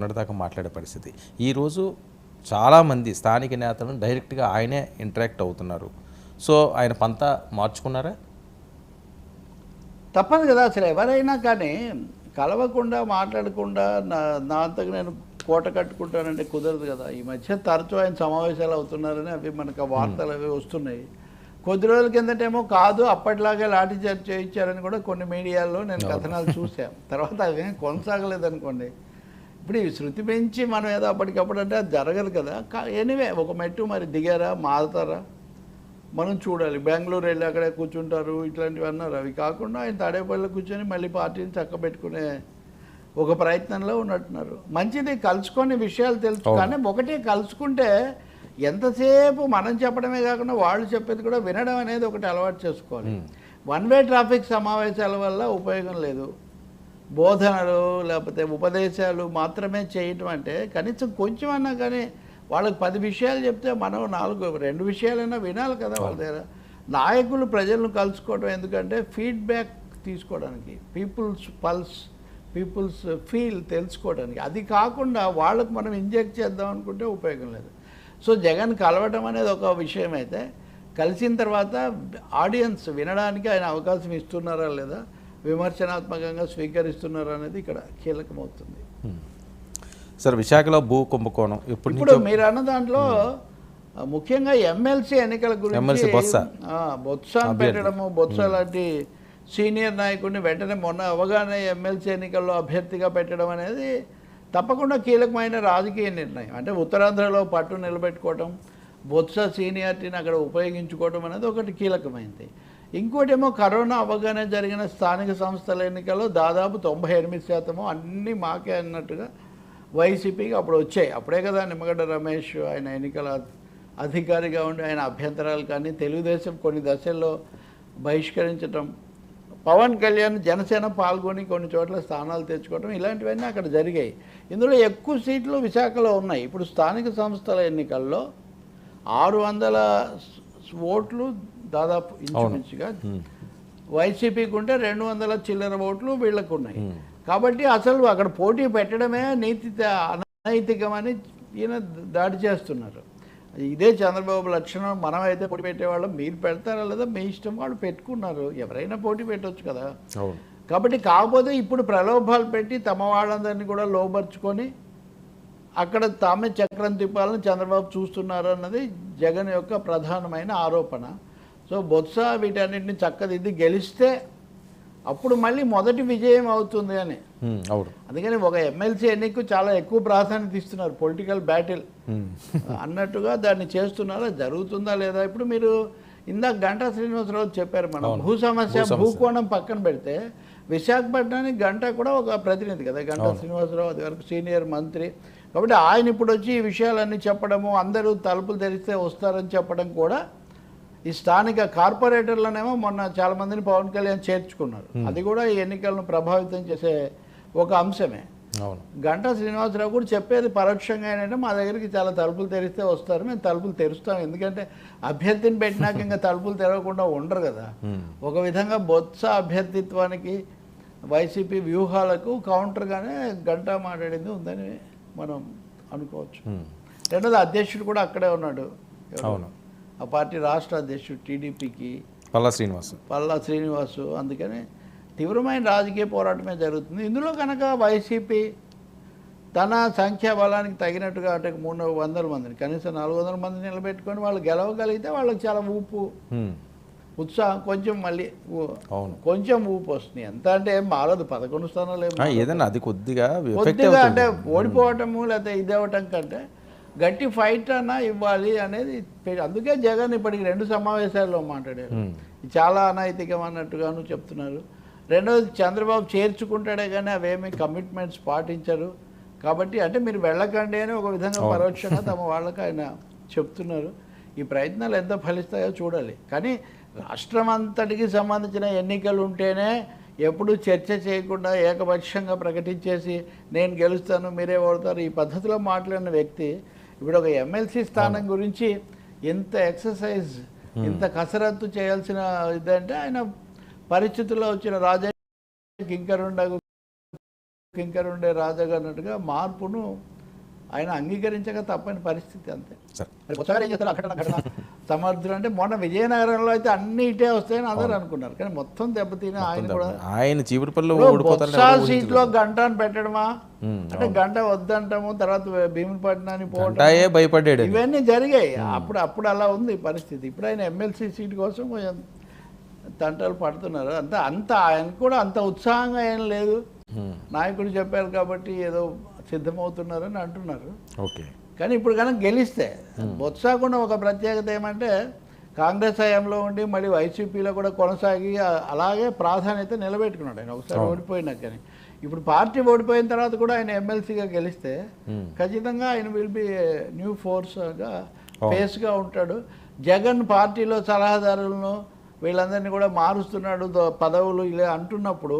మొన్నటిదాకా మాట్లాడే పరిస్థితి. ఈరోజు చాలామంది స్థానిక నేతలను డైరెక్ట్గా ఆయనే ఇంటరాక్ట్ అవుతున్నారు. సో ఆయన పంతా మార్చుకున్నారా? తప్పదు కదా. అసలు ఎవరైనా కానీ కలవకుండా మాట్లాడకుండా నా అంతకు నేను కోట కట్టుకుంటానంటే కుదరదు కదా. ఈ మధ్య తరచూ ఆయన సమావేశాలు అవుతున్నారని అవి మనకు వార్తలు అవి వస్తున్నాయి. కొద్ది రోజుల కిందటేమో కాదు అప్పటిలాగే లాఠీ చార్జ్ చేయించారని కూడా కొన్ని మీడియాల్లో నేను కథనాలు చూసాను. తర్వాత అవి కొనసాగలేదనుకోండి. ఇప్పుడు ఈ శృతి పెంచి మనం ఏదో అప్పటికప్పుడు అంటే అది జరగదు కదా. ఎనీవే ఒక మెట్టు మరి దిగారా మారుతారా మనం చూడాలి. బెంగళూరు వెళ్ళి అక్కడే కూర్చుంటారు ఇట్లాంటివి అన్నారు. అవి కాకుండా ఆయన తాడేపల్లిలో కూర్చొని మళ్ళీ పార్టీని చక్కబెట్టుకునే ఒక ప్రయత్నంలో ఉన్నట్టున్నారు. మంచిది, కలుసుకొని విషయాలు తెలుసు. కానీ ఒకటే కలుసుకుంటే ఎంతసేపు మనం చెప్పడమే కాకుండా వాళ్ళు చెప్పేది కూడా వినడం అనేది ఒకటి అలవాటు చేసుకోవాలి. వన్ వే ట్రాఫిక్ సమావేశాల వల్ల ఉపయోగం లేదు. బోధనలు లేకపోతే ఉపదేశాలు మాత్రమే చేయటం అంటే కనీసం కొంచెం అన్నా కానీ వాళ్ళకి 10 విషయాలు చెప్తే మనం 2 విషయాలైనా వినాలి కదా వాళ్ళ దగ్గర. నాయకులు ప్రజలను కలుసుకోవడం ఎందుకంటే ఫీడ్బ్యాక్ తీసుకోవడానికి, పీపుల్స్ పల్స్, పీపుల్స్ ఫీల్ తెలుసుకోవడానికి. అది కాకుండా వాళ్ళకు మనం ఇంజెక్ట్ చేద్దాం అనుకుంటే ఉపయోగం లేదు. సో జగన్ కలవటం అనేది ఒక విషయం అయితే, కలిసిన తర్వాత ఆడియన్స్ వినడానికి ఆయన అవకాశం ఇస్తున్నారా లేదా, విమర్శనాత్మకంగా స్వీకరిస్తున్నారా అనేది ఇక్కడ కీలకమవుతుంది. సార్, విశాఖలో భూ కుంభకోణం ఇప్పుడు మీరు అన్న దాంట్లో ముఖ్యంగా ఎమ్మెల్సీ ఎన్నికల గురించి బొత్సాను పెట్టడము, బొత్స లాంటి సీనియర్ నాయకుడిని వెంటనే మొన్న అవగానే ఎమ్మెల్సీ ఎన్నికల్లో అభ్యర్థిగా పెట్టడం అనేది తప్పకుండా కీలకమైన రాజకీయ నిర్ణయం. అంటే ఉత్తరాంధ్రలో పట్టు నిలబెట్టుకోవటం, బొత్స సీనియారిటీని అక్కడ ఉపయోగించుకోవడం అనేది ఒకటి కీలకమైంది. ఇంకోటేమో కరోనా అవగానే జరిగిన స్థానిక సంస్థల ఎన్నికల్లో దాదాపు 98% అన్నీ మాకే అన్నట్టుగా వైసీపీకి అప్పుడు వచ్చాయి. అప్పుడే కదా నిమ్మగడ్డ రమేష్ ఆయన ఎన్నికల అధికారిగా ఉండి ఆయన అభ్యంతరాలు కానీ తెలుగుదేశం కొన్ని దశల్లో బహిష్కరించడం, పవన్ కళ్యాణ్ జనసేన పాల్గొని కొన్ని చోట్ల స్థానాలు తెచ్చుకోవడం, ఇలాంటివన్నీ అక్కడ జరిగాయి. ఇందులో ఎక్కువ సీట్లు విశాఖలో ఉన్నాయి. ఇప్పుడు స్థానిక సంస్థల ఎన్నికల్లో 600 ఓట్లు దాదాపు ఇంచుమించుగా వైసీపీకి ఉంటే 200 చిల్లర ఓట్లు వీళ్ళకు ఉన్నాయి. కాబట్టి అసలు అక్కడ పోటీ పెట్టడమే అనైతికమని ఈయన దాడి చేస్తున్నారు. ఇదే చంద్రబాబు లక్షణం. మనమైతే పోటీ పెట్టేవాళ్ళం, మీరు పెడతారా లేదా మీ ఇష్టం, వాళ్ళు పెట్టుకున్నారు. ఎవరైనా పోటీ పెట్టవచ్చు కదా. కాబట్టి కాకపోతే ఇప్పుడు ప్రలోభాలు పెట్టి తమ వాళ్ళందరినీ కూడా లోబర్చుకొని అక్కడ తామే చక్రం తిప్పాలని చంద్రబాబు చూస్తున్నారు అన్నది జగన్ యొక్క ప్రధానమైన ఆరోపణ. సో బొత్స వీటన్నింటిని చక్కదిద్ది గెలిస్తే అప్పుడు మళ్ళీ మొదటి విజయం అవుతుంది అని. అందుకని ఒక ఎమ్మెల్సీ ఎన్నికకు చాలా ఎక్కువ ప్రాధాన్యత ఇస్తున్నారు. పొలిటికల్ బ్యాటిల్ అన్నట్టుగా దాన్ని చేస్తున్నారా, జరుగుతుందా లేదా. ఇప్పుడు మీరు ఇందాక గంటా శ్రీనివాసరావు చెప్పారు, మనం భూ సమస్య భూకోణం పక్కన పెడితే విశాఖపట్నానికి గంటా కూడా ఒక ప్రతినిధి కదా. గంటా శ్రీనివాసరావు అది వరకు సీనియర్ మంత్రి. కాబట్టి ఆయన ఇప్పుడు వచ్చి ఈ విషయాలన్నీ చెప్పడము, అందరూ తలుపులు తెరిస్తే వస్తారని చెప్పడం కూడా ఈ స్థానిక కార్పొరేటర్లనేమో మొన్న చాలామందిని పవన్ కళ్యాణ్ చేర్చుకున్నారు. అది కూడా ఈ ఎన్నికలను ప్రభావితం చేసే ఒక అంశమే. గంటా శ్రీనివాసరావు కూడా చెప్పేది పరోక్షంగా ఏంటంటే మా దగ్గరికి చాలా తలుపులు తెరిస్తే వస్తారు, మేము తలుపులు తెరుస్తాం. ఎందుకంటే అభ్యర్థిని పెట్టినాక ఇంకా తలుపులు తెరవకుండా ఉండరు కదా. ఒక విధంగా బొత్స అభ్యర్థిత్వానికి వైసీపీ వ్యూహాలకు కౌంటర్గానే గంటా మాట్లాడింది ఉందని మనం అనుకోవచ్చు. రెండోది అధ్యక్షుడు కూడా అక్కడే ఉన్నాడు. ఆ పార్టీ రాష్ట్ర అధ్యక్షుడు టీడీపీకి పల్లా శ్రీనివాసు. అందుకని తీవ్రమైన రాజకీయ పోరాటమే జరుగుతుంది. ఇందులో కనుక వైసీపీ తన సంఖ్యాబలానికి తగినట్టుగా అంటే 300 మందిని కనీసం 400 మందిని నిలబెట్టుకొని వాళ్ళు గెలవగలిగితే వాళ్ళకి చాలా ఊపు, ఉత్సాహం, కొంచెం మళ్ళీ కొంచెం ఊపు వస్తుంది. ఎంత అంటే ఏం మారదు, 11 స్థానాలు ఏదైనా అది కొద్దిగా అంటే ఓడిపోవటము లేకపోతే ఇది అవ్వటం కంటే గట్టి ఫైట్ అన్నా ఇవ్వాలి అనేది. అందుకే జగన్ ఇప్పటికి 2 సమావేశాల్లో మాట్లాడారు. చాలా అనైతికం అన్నట్టుగాను చెప్తున్నారు. రెండవది చంద్రబాబు చేర్చుకుంటాడే కానీ అవేమీ కమిట్మెంట్స్ పాటించరు. కాబట్టి అంటే మీరు వెళ్ళకండి అని ఒక విధంగా పరోక్షంగా తమ వాళ్ళకి ఆయన చెప్తున్నారు. ఈ ప్రయత్నాలు ఎంత ఫలిస్తాయో చూడాలి. కానీ రాష్ట్రం అంతటికి సంబంధించిన ఎన్నికలు ఉంటేనే ఎప్పుడు చర్చ చేయకుండా ఏకపక్షంగా ప్రకటించేసి నేను గెలుస్తాను మీరే ఓడతారు ఈ పద్ధతిలో మాట్లాడిన వ్యక్తి ఇప్పుడు ఒక ఎమ్మెల్సీ స్థానం గురించి ఎంత ఎక్సర్సైజ్, ఇంత కసరత్తు చేయాల్సిన ఇదంటే ఆయన పరిస్థితుల్లో వచ్చిన రాజకీయ కింకరుండ కింకర్ ఉండే రాజాగా అన్నట్టుగా మార్పును ఆయన అంగీకరించక తప్పని పరిస్థితి అంతే. సార్ మరి కొత్తగా ఏం చేస్తారు అక్కడ సమర్థులు అంటే మొన్న విజయనగరంలో అయితే అన్ని ఇటే వస్తాయని అందరూ అనుకున్నారు, కానీ మొత్తం దెబ్బతిని ఆయన కూడా ఆయన చీపురుపల్లిలో బొత్స సీట్లో గంటను పెట్టడమా అంటే గంట వద్దంటాము, తర్వాత భీమునిపట్నాన్ని పోవటం భయపడ్డాడు. ఇవన్నీ జరిగాయి. అప్పుడు అలా ఉంది పరిస్థితి. ఇప్పుడు ఆయన ఎమ్మెల్సీ సీట్ కోసం కొంచెం తంటలు పడుతున్నారు. అంత ఆయన కూడా అంత ఉత్సాహంగా ఏం లేదు. నాయకుడు చెప్పారు కాబట్టి ఏదో సిద్ధమవుతున్నారని అంటున్నారు. ఓకే, కానీ ఇప్పుడు కనుక గెలిస్తే బొత్సకుండా ఒక ప్రత్యేకత ఏమంటే కాంగ్రెస్ హయాంలో ఉండి మళ్ళీ వైసీపీలో కూడా కొనసాగి అలాగే ప్రాధాన్యత నిలబెట్టుకున్నాడు ఆయన ఒకసారి ఓడిపోయినా. కానీ ఇప్పుడు పార్టీ ఓడిపోయిన తర్వాత కూడా ఆయన ఎమ్మెల్సీగా గెలిస్తే ఖచ్చితంగా ఆయన విల్ బి న్యూ ఫోర్స్గా ఫేస్గా ఉంటాడు. జగన్ పార్టీలో సలహాదారులను వీళ్ళందరినీ కూడా మారుస్తున్నాడు పదవులు ఇలా అంటున్నప్పుడు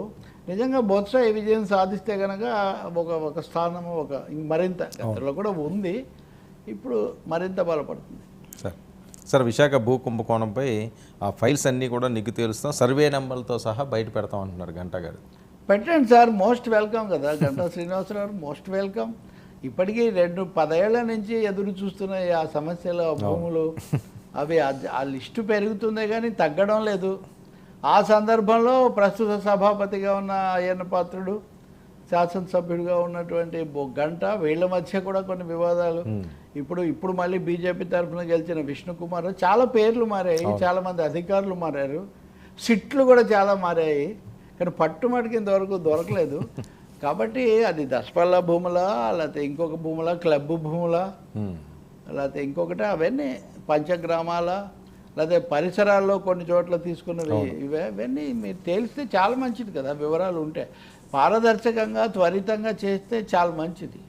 నిజంగా బొత్స ఈ విజయం సాధిస్తే కనుక ఒక స్థానము మరింత గతంలో కూడా ఉంది, ఇప్పుడు మరింత బలపడుతుంది. సార్ విశాఖ భూ కుంభకోణంపై ఆ ఫైల్స్ అన్నీ కూడా నిగ్గు తేలుస్తాం, సర్వే నెంబర్లతో సహా బయట పెడతాం అంటున్నారు గంటా గారు. పెట్టండి సార్, మోస్ట్ వెల్కమ్ కదా గంటా శ్రీనివాసరావు, మోస్ట్ వెల్కమ్. ఇప్పటికీ 10 ఏళ్ల నుంచి ఎదురు చూస్తున్న ఆ సమస్యలు, భూములు అవి ఆ లిస్టు పెరుగుతుందే కానీ తగ్గడం లేదు. ఆ సందర్భంలో ప్రస్తుత సభాపతిగా ఉన్న అయ్యన్న పాత్రుడు, శాసనసభ్యుడిగా ఉన్నటువంటి గంట, వీళ్ళ మధ్య కూడా కొన్ని వివాదాలు. ఇప్పుడు మళ్ళీ బీజేపీ తరఫున గెలిచిన విష్ణుకుమార్, చాలా పేర్లు మారాయి, చాలామంది అధికారులు మారారు, సిట్లు కూడా చాలా మారాయి, కానీ పట్టుమటికి ఇంతవరకు దొరకలేదు. కాబట్టి అది దశపల్ల భూములా, లేకపోతే ఇంకొక భూములా, క్లబ్ భూములా, లేకపోతే ఇంకొకటి అవన్నీ పంచగ్రామాల, లేకపోతే పరిసరాల్లో కొన్ని చోట్ల తీసుకున్నవి ఇవన్నీ మీరు తేలిస్తే చాలా మంచిది కదా. వివరాలు ఉంటే పారదర్శకంగా త్వరితంగా చేస్తే చాలా మంచిది.